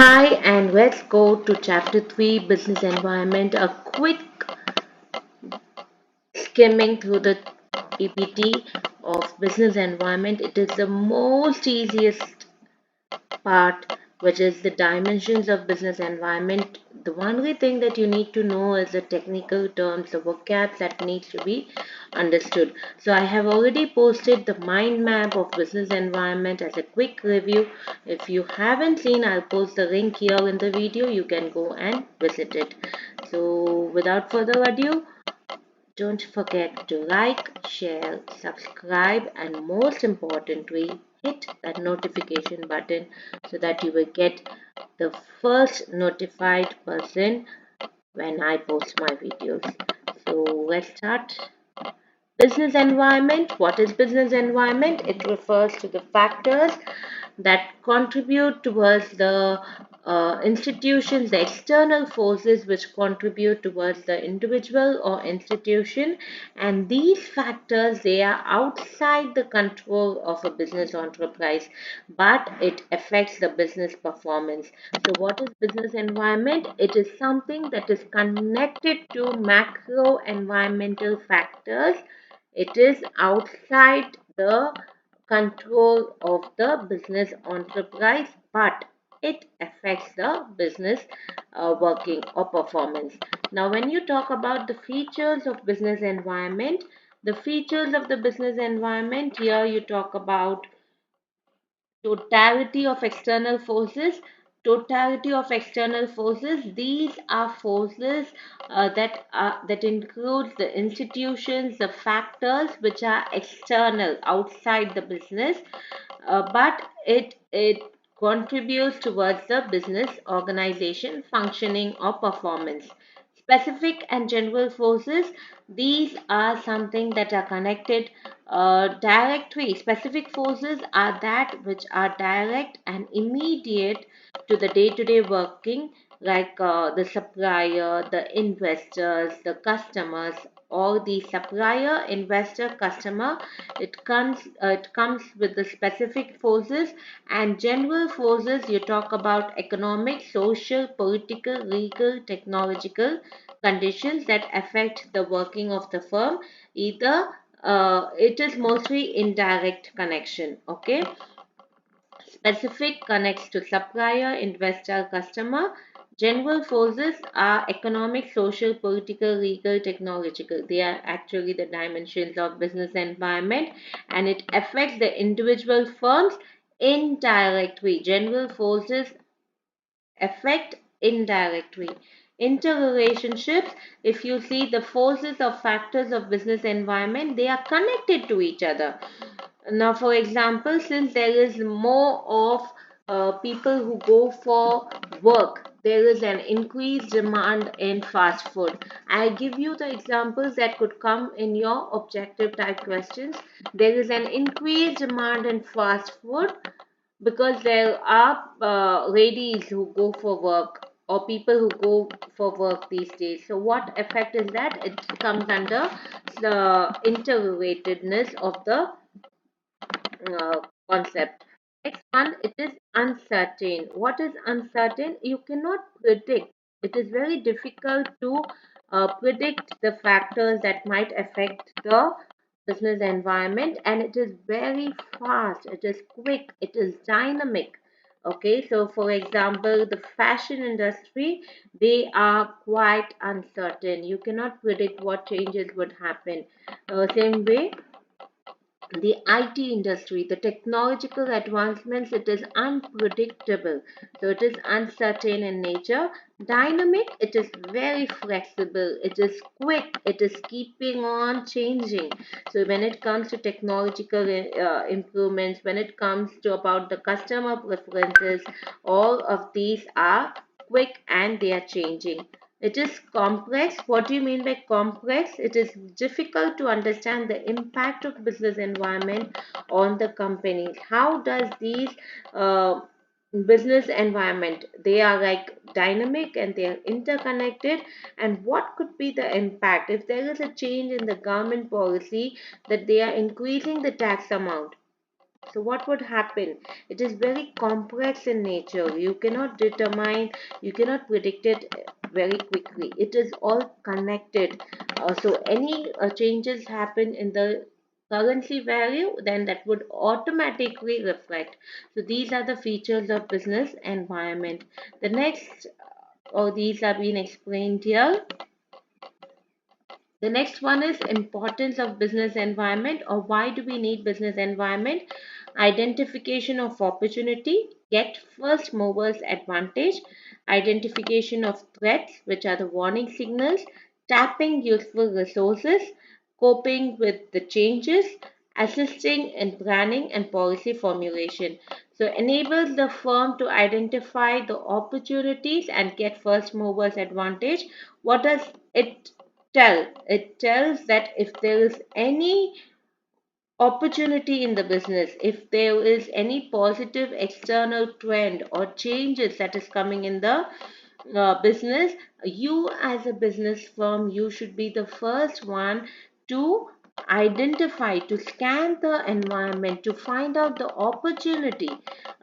Hi, and let's go to chapter 3 business environment. A quick skimming through the PPT of business environment. It is the most easiest part, which is the dimensions of business environment. The only thing that you need to know is the technical terms, the vocab that needs to be understood. So I have already posted the mind map of business environment as a quick review. If you haven't seen, I'll post the link here in the video. You can go and visit it. So without further ado, don't forget to like, share, subscribe, and most importantly, hit that notification button so that you will get the first notified person when I post my videos. So let's start. Business environment. What is business environment? It refers to the factors that contribute towards the institutions, the external forces which contribute towards the individual or institution, and these factors they are outside the control of a business enterprise, but it affects the business performance. So what is business environment? It is something that is connected to macro environmental factors. It is outside the control of the business enterprise, but it affects the business working or performance. Now, when you talk about the features of business environment, the features of the business environment, here you talk about totality of external forces. Totality of external forces, these are forces that includes the institutions, the factors which are external outside the business, but it contributes towards the business organization functioning or performance. Specific and general forces, these are something that are connected directly. Specific forces are that which are direct and immediate to the day-to-day working, like the supplier, the investors, the customers, or the supplier, investor, customer. It comes with the specific forces, and general forces you talk about economic, social, political, legal, technological conditions that affect the working of the firm. Either it is mostly indirect connection. Okay, specific connects to supplier, investor, customer. General forces are economic, social, political, legal, technological. They are actually the dimensions of business environment, and it affects the individual firms indirectly. General forces affect indirectly. Interrelationships, if you see the forces or factors of business environment, they are connected to each other. Now, for example, since there is more of people who go for work, there is an increased demand in fast food. I give you the examples that could come in your objective type questions. There is an increased demand in fast food because there are ladies who go for work or people who go for work these days. So what effect is that? It comes under the interrelatedness of the concept. Next one, it is uncertain. What is uncertain? You cannot predict. It is very difficult to predict the factors that might affect the business environment, and it is very fast, it is quick, it is dynamic. Okay, so for example, the fashion industry, they are quite uncertain. You cannot predict what changes would happen. Same way, the IT industry, the technological advancements, it is unpredictable. So it is uncertain in nature. Dynamic, it is very flexible. It is quick. It is keeping on changing. So when it comes to technological improvements, when it comes to about the customer preferences, all of these are quick and they are changing. It is complex. What do you mean by complex? It is difficult to understand the impact of business environment on the companies. How does these business environment, they are like dynamic and they are interconnected, and what could be the impact if there is a change in the government policy that they are increasing the tax amount? So what would happen? It is very complex in nature. You cannot determine, you cannot predict it very quickly. It is all connected. So any changes happen in the currency value, then that would automatically reflect. So these are the features of business environment. The next, or these are being explained here. The next one is importance of business environment, or why do we need business environment? Identification of opportunity, get first movers advantage, identification of threats, which are the warning signals, tapping useful resources, coping with the changes, assisting in planning and policy formulation. So enables the firm to identify the opportunities and get first movers advantage. What does it tell? It tells that if there is any opportunity in the business, if there is any positive external trend or changes that is coming in the business, you as a business firm, you should be the first one to identify, to scan the environment, to find out the opportunity,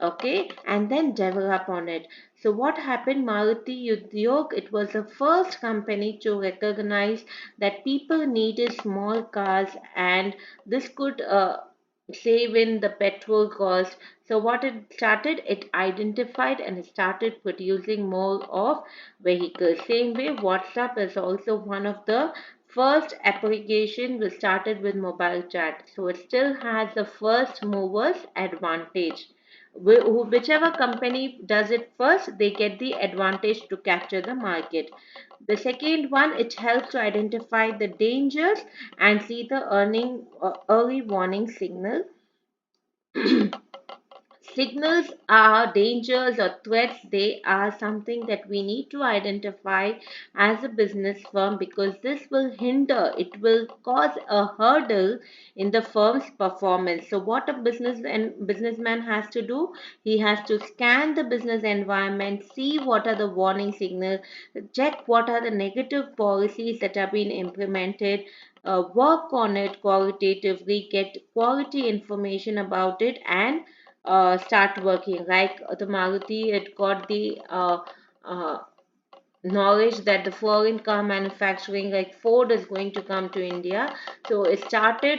okay, and then develop on it. So what happened, Maruti Udyog, it was the first company to recognize that people needed small cars, and this could save in the petrol cost. So what it started, it identified and it started producing more of vehicles. Same way, WhatsApp is also one of the first application which started with mobile chat. So it still has the first movers advantage. Whichever company does it first, they get the advantage to capture the market. The second one, it helps to identify the dangers and see the early warning signal. Signals are dangers or threats. They are something that we need to identify as a business firm, because this will hinder, it will cause a hurdle in the firm's performance. So what a businessman has to do, he has to scan the business environment, see what are the warning signals, check what are the negative policies that are being implemented, work on it qualitatively, get quality information about it, and start working. Like the Maruti, it got the uh, knowledge that the foreign car manufacturing, like Ford, is going to come to India. So it started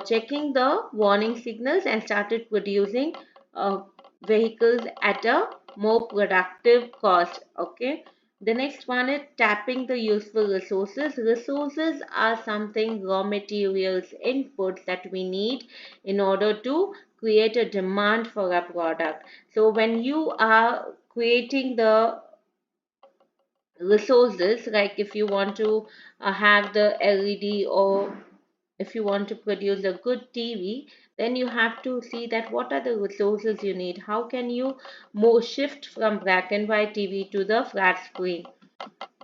checking the warning signals and started producing uh, vehicles at a more productive cost. Okay. The next one is tapping the useful resources. Resources are something, raw materials, inputs that we need in order to create a demand for a product. So when you are creating the resources, like if you want to have the LED, or if you want to produce a good TV, then you have to see that what are the resources you need. How can you more shift from black and white TV to the flat screen?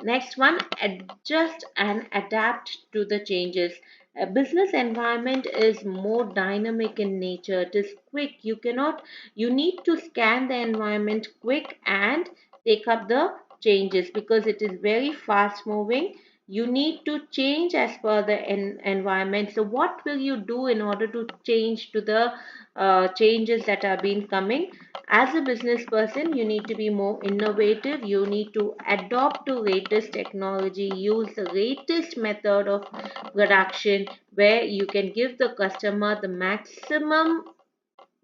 Next one, adjust and adapt to the changes. A business environment is more dynamic in nature. It is quick. You need to scan the environment quick and take up the changes, because it is very fast moving. You need to change as per the environment. So what will you do in order to change to the changes that are being coming? As a business person, you need to be more innovative. You need to adopt to latest technology, use the latest method of production, where you can give the customer the maximum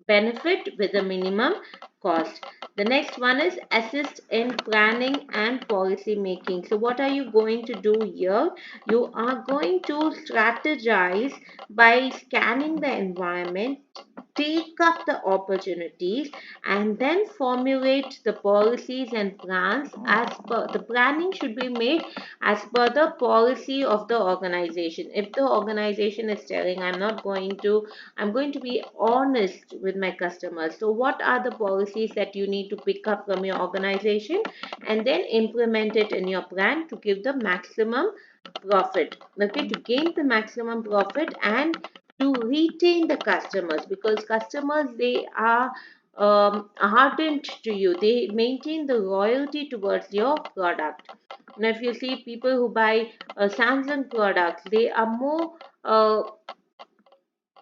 benefit with a minimum cost. The next one is assist in planning and policy making. So what are you going to do here? You are going to strategize by scanning the environment, take up the opportunities, and then formulate the policies and plans. As per the planning should be made as per the policy of the organization. If the organization is telling, I'm going to be honest with my customers. So what are the policies that you need to pick up from your organization and then implement it in your plan to give the maximum profit? Okay, to gain the maximum profit and to retain the customers, because customers, they are ardent to you. They maintain the loyalty towards your product. Now, if you see people who buy Samsung products, they are more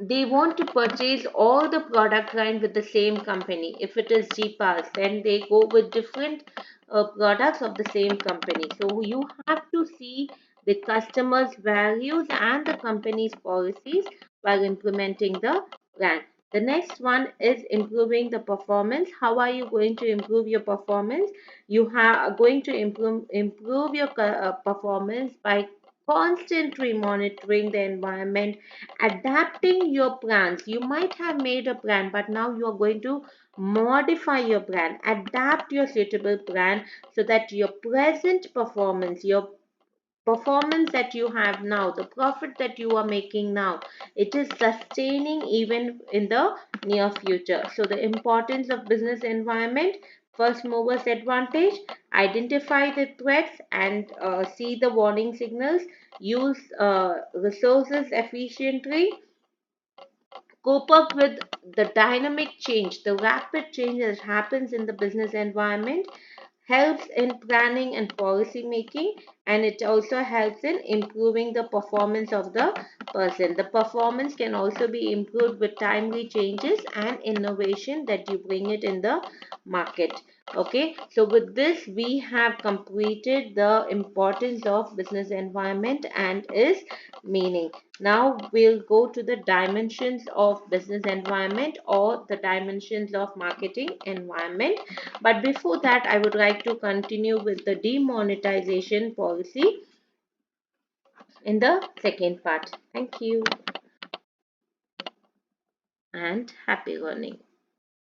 they want to purchase all the product line with the same company. If it is GPAS, then they go with different products of the same company. So you have to see the customer's values and the company's policies while implementing the plan. The next one is improving the performance. How are you going to improve your performance? You are going to improve your performance by constantly monitoring the environment, adapting your plans. You might have made a plan, but now you are going to modify your plan, adapt your suitable plan so that your present performance, your performance that you have now, the profit that you are making now, it is sustaining even in the near future. So the importance of business environment: first movers advantage, identify the threats and see the warning signals, use resources efficiently, cope up with the dynamic change, the rapid change that happens in the business environment, helps in planning and policy making, and it also helps in improving the performance of the person. The performance can also be improved with timely changes and innovation that you bring it in the market. Okay, so with this we have completed the importance of business environment and its meaning. Now we'll go to the dimensions of business environment or the dimensions of marketing environment. But before that, I would like to continue with the demonetization policy in the second part. Thank you and happy learning.